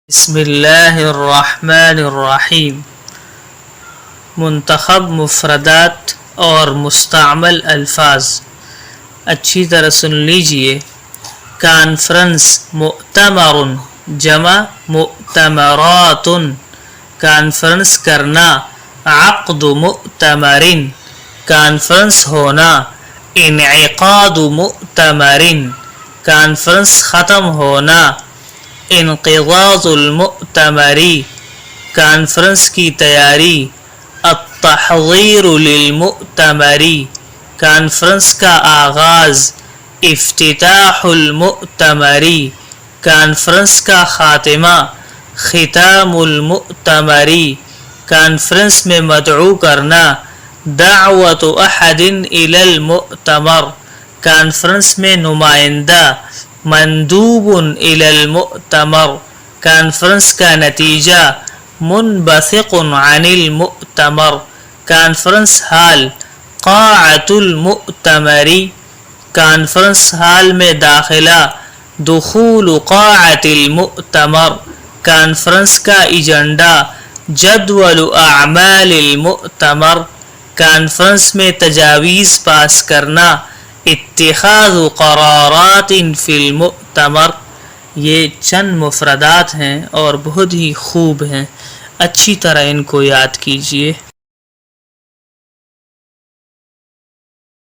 بسم اللہ الرحمن الرحیم۔ منتخب مفردات اور مستعمل الفاظ اچھی طرح سن لیجئے۔ کانفرنس مؤتمر جمع مؤتمرات، کانفرنس کرنا عقد مؤتمر، کانفرنس ہونا انعقاد مؤتمر، کانفرنس ختم ہونا انقضاض المؤتمر، کانفرنس کی تیاری التحضیر للمؤتمر، کانفرنس کا آغاز افتتاح المؤتمر، کانفرنس کا خاتمہ ختام المؤتمر، کانفرنس میں مدعو کرنا دعوت احد الی المؤتمر، کانفرنس میں نمائندہ مندوب الی المؤتمر، کانفرنس کا نتیجہ منبثق عن المؤتمر، کانفرنس ہال قاعۃ المؤتمر، کانفرنس ہال میں داخلہ دخول قاعۃ المؤتمر، کانفرنس کا ایجنڈا جدول اعمال المؤتمر، کانفرنس میں تجاویز پاس کرنا اتخاذ قرارات فی المؤتمر۔ یہ چند مفردات ہیں اور بہت ہی خوب ہیں، اچھی طرح ان کو یاد کیجئے۔